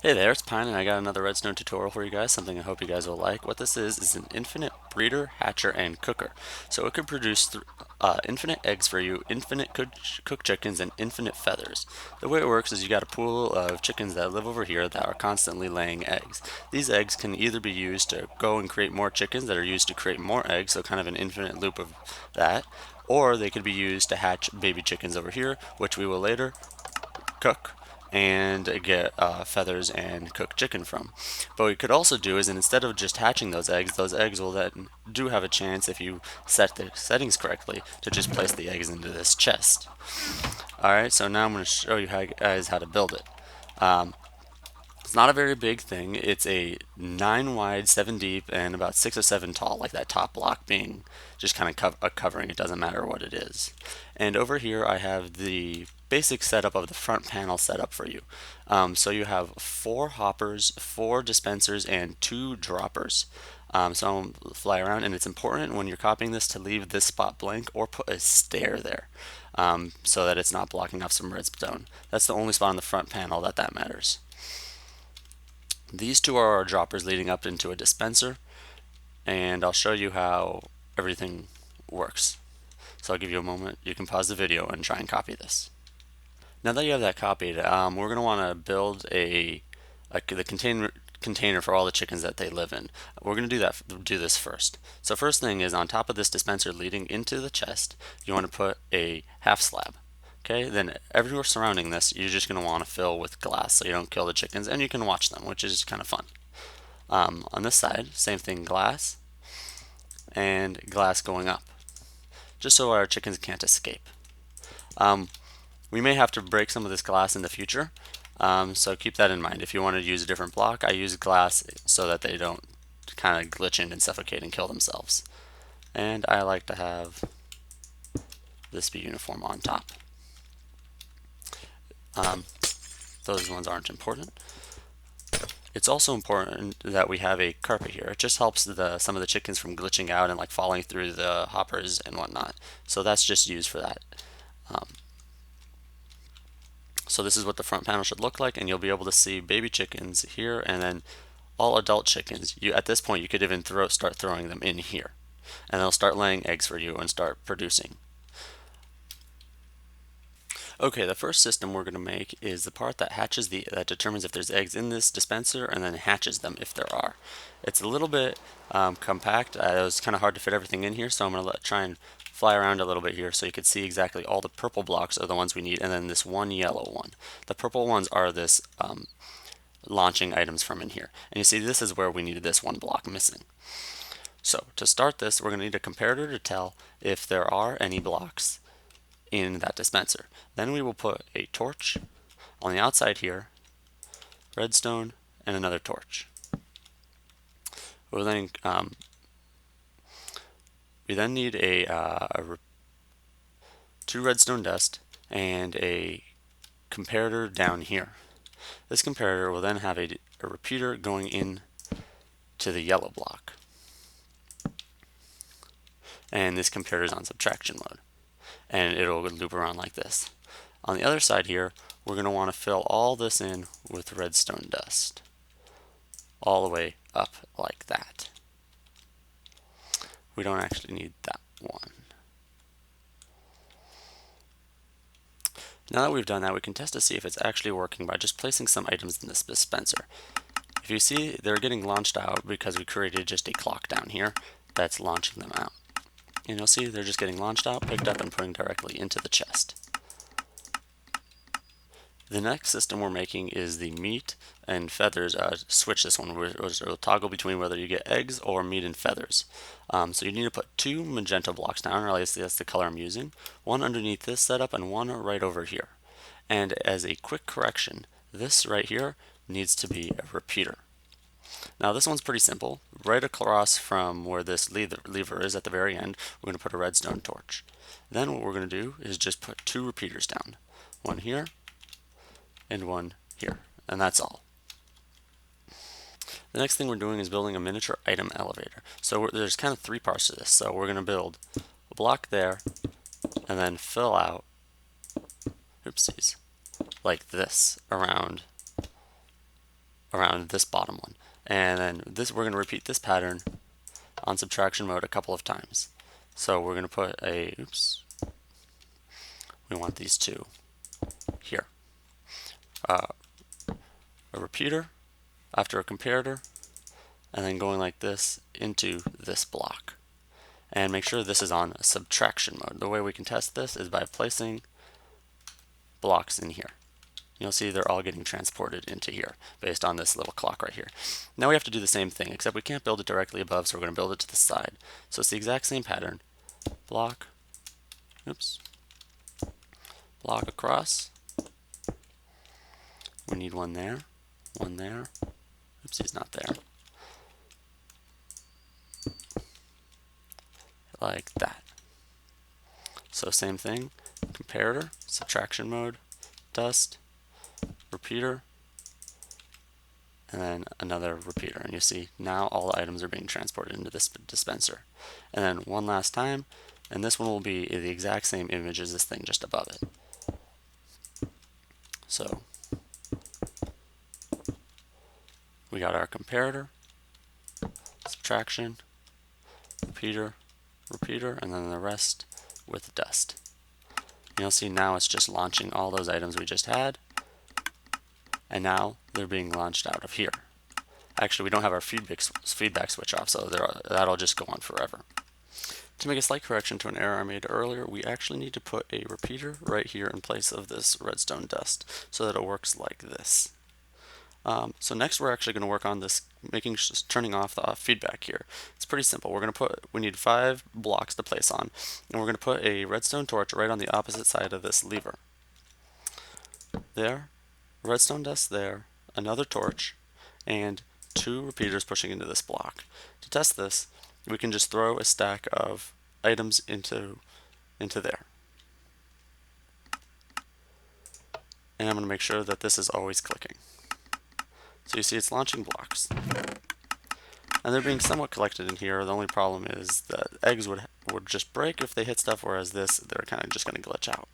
Hey there, it's Pine, and I got another redstone tutorial for you guys, something I hope you guys will like. What this is an infinite breeder, hatcher, and cooker. So it could produce infinite eggs for you, infinite cooked chickens, and infinite feathers. The way it works is you got a pool of chickens that live over here that are constantly laying eggs. These eggs can either be used to go and create more chickens that are used to create more eggs, so kind of an infinite loop of that, or they could be used to hatch baby chickens over here, which we will later cook and get feathers and cooked chicken from. But what we could also do is instead of just hatching those eggs will then do have a chance, if you set the settings correctly, to just place the eggs into this chest. Alright, so now I'm going to show you guys how to build it. It's not a very big thing. It's a 9 wide, 7 deep, and about 6 or 7 tall, like that top block being just kind of a covering. It doesn't matter what it is. And over here I have the basic setup of the front panel set up for you. So you have 4 hoppers, 4 dispensers, and 2 droppers. So I'll fly around, and it's important when you're copying this to leave this spot blank or put a stair there, so that it's not blocking off some redstone. That's the only spot on the front panel that matters. These two are our droppers leading up into a dispenser, and I'll show you how everything works. So I'll give you a moment. You can pause the video and try and copy this. Now that you have that copied, we're going to want to build the container for all the chickens that they live in. We're going to do this first. So first thing is, on top of this dispenser leading into the chest, you want to put a half slab. Okay, then everywhere surrounding this, you're just going to want to fill with glass so you don't kill the chickens, and you can watch them, which is kind of fun. On this side, same thing, glass and glass going up, just so our chickens can't escape. We may have to break some of this glass in the future, so keep that in mind. If you want to use a different block, I use glass so that they don't kind of glitch in and suffocate and kill themselves. And I like to have this be uniform on top. Those ones aren't important. It's also important that we have a carpet here. It just helps some of the chickens from glitching out and like falling through the hoppers and whatnot. So that's just used for that. So this is what the front panel should look like, and you'll be able to see baby chickens here, and then all adult chickens. At this point, you could even start throwing them in here, and they'll start laying eggs for you and start producing. Okay, the first system we're going to make is the part that that determines if there's eggs in this dispenser, and then hatches them if there are. It's a little bit compact. It was kind of hard to fit everything in here, so I'm going to try and fly around a little bit here so you can see exactly all the purple blocks are the ones we need, and then this one yellow one. The purple ones are this launching items from in here. And you see this is where we needed this one block missing. So to start this, we're going to need a comparator to tell if there are any blocks in that dispenser. Then we will put a torch on the outside here, redstone, and another torch. We then need two redstone dust and a comparator down here. This comparator will then have a repeater going in to the yellow block. And this comparator is on subtraction mode, and it'll loop around like this. On the other side here, we're going to want to fill all this in with redstone dust, all the way up like that. We don't actually need that one. Now that we've done that, we can test to see if it's actually working by just placing some items in this dispenser. If you see, they're getting launched out because we created just a clock down here that's launching them out. And you'll see they're just getting launched out, picked up, and putting directly into the chest. The next system we're making is the meat and feathers switch. This one will toggle between whether you get eggs or meat and feathers. So you need to put 2 magenta blocks down, or at least that's the color I'm using, one underneath this setup and one right over here. And as a quick correction, this right here needs to be a repeater. Now this one's pretty simple. Right across from where this lever is at the very end, we're going to put a redstone torch. Then what we're going to do is just put 2 repeaters down. One here and one here, and that's all. The next thing we're doing is building a miniature item elevator. So there's kind of 3 parts to this. So we're going to build a block there, and then fill out, oopsies, like this around around this bottom one. And then we're going to repeat this pattern on subtraction mode a couple of times. So we're going to put we want these two here. A repeater after a comparator, and then going like this into this block. And make sure this is on subtraction mode. The way we can test this is by placing blocks in here. You'll see they're all getting transported into here based on this little clock right here. Now we have to do the same thing, except we can't build it directly above, so we're going to build it to the side. So it's the exact same pattern. Block, block across. We need one there, Oopsie, he's not there. Like that. So same thing, comparator, subtraction mode, dust, repeater, and then another repeater. And you see now all the items are being transported into this dispenser. And then one last time, and this one will be the exact same image as this thing just above it. So we got our comparator, subtraction, repeater, and then the rest with dust. You'll see now it's just launching all those items we just had, and now they're being launched out of here. Actually, we don't have our feedback switch off, so that'll just go on forever. To make a slight correction to an error I made earlier, we actually need to put a repeater right here in place of this redstone dust so that it works like this. So next we're actually going to work on this, turning off the feedback here. It's pretty simple. We need 5 blocks to place on, and we're going to put a redstone torch right on the opposite side of this lever. There, redstone dust there, another torch, and 2 repeaters pushing into this block. To test this, we can just throw a stack of items into there. And I'm going to make sure that this is always clicking. So you see it's launching blocks. And they're being somewhat collected in here. The only problem is that eggs would just break if they hit stuff, whereas they're kind of just going to glitch out.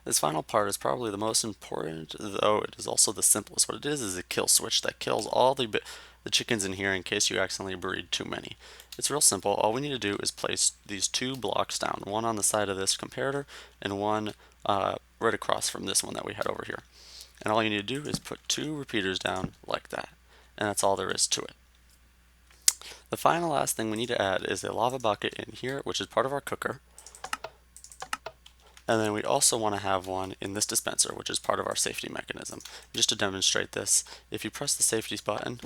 This final part is probably the most important, though it is also the simplest. What it is a kill switch that kills all the chickens in here in case you accidentally breed too many. It's real simple. All we need to do is place these 2 blocks down, one on the side of this comparator and one right across from this one that we had over here. And all you need to do is put 2 repeaters down like that. And that's all there is to it. The final last thing we need to add is a lava bucket in here, which is part of our cooker. And then we also want to have one in this dispenser, which is part of our safety mechanism. Just to demonstrate this, if you press the safety button,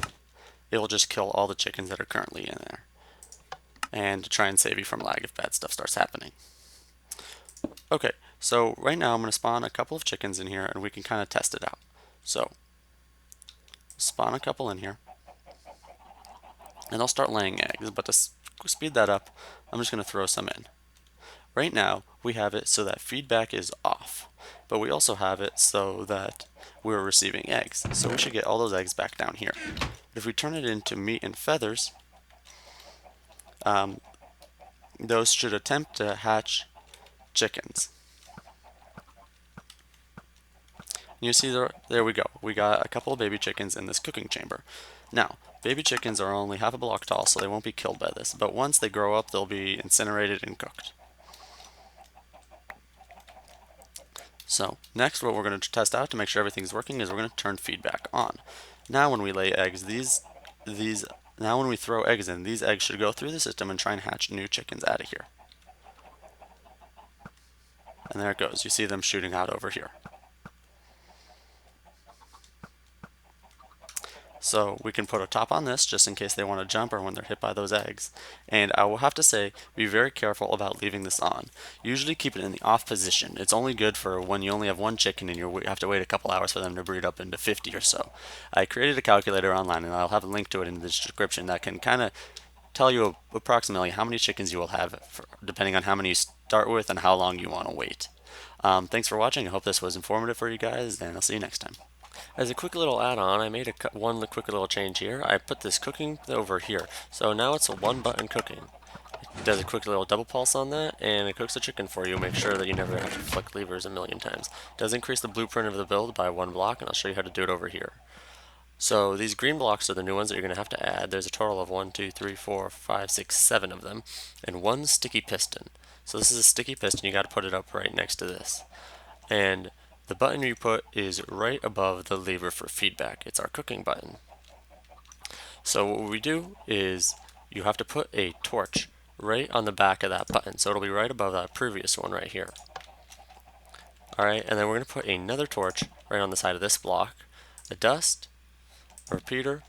it will just kill all the chickens that are currently in there. And to try and save you from lag if bad stuff starts happening. Okay, so right now I'm going to spawn a couple of chickens in here and we can kind of test it out. So, spawn a couple in here. And they'll start laying eggs, but to speed that up, I'm just going to throw some in. Right now, we have it so that feedback is off, but we also have it so that we're receiving eggs. So we should get all those eggs back down here. But if we turn it into meat and feathers, those should attempt to hatch chickens. You see there we go. We got a couple of baby chickens in this cooking chamber. Now, baby chickens are only half a block tall, so they won't be killed by this, but once they grow up, they'll be incinerated and cooked. So next, what we're going to test out to make sure everything's working is we're going to turn feedback on. Now when we lay eggs, now when we throw eggs in, these eggs should go through the system and try and hatch new chickens out of here. And there it goes. You see them shooting out over here. So we can put a top on this just in case they want to jump or when they're hit by those eggs. And I will have to say, be very careful about leaving this on. Usually keep it in the off position. It's only good for when you only have 1 chicken and you have to wait a couple hours for them to breed up into 50 or so. I created a calculator online and I'll have a link to it in the description that can kind of tell you approximately how many chickens you will have depending on how many you start with and how long you want to wait. Thanks for watching. I hope this was informative for you guys, and I'll see you next time. As a quick little add-on, I made one quick little change here. I put this cooking over here, so now it's a 1-button cooking. It does a quick little double pulse on that, and it cooks the chicken for you. Make sure that you never have to flick levers a million times. It does increase the blueprint of the build by 1 block, and I'll show you how to do it over here. So these green blocks are the new ones that you're going to have to add. There's a total of 1, 2, 3, 4, 5, 6, 7 of them, and one sticky piston. So this is a sticky piston. You got to put it up right next to this. And the button you put is right above the lever for feedback. It's our cooking button. So what we do is you have to put a torch right on the back of that button. So it'll be right above that previous one right here. Alright, and then we're going to put another torch right on the side of this block, a dust, a repeater,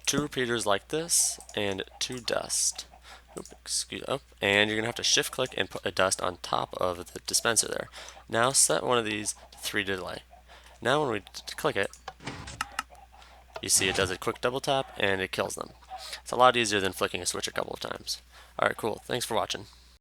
two repeaters like this, and two dust. And you're going to have to shift click and put a dust on top of the dispenser there. Now set one of these to 3 delay. Now when we click it, you see it does a quick double tap and it kills them. It's a lot easier than flicking a switch a couple of times. Alright, cool. Thanks for watching.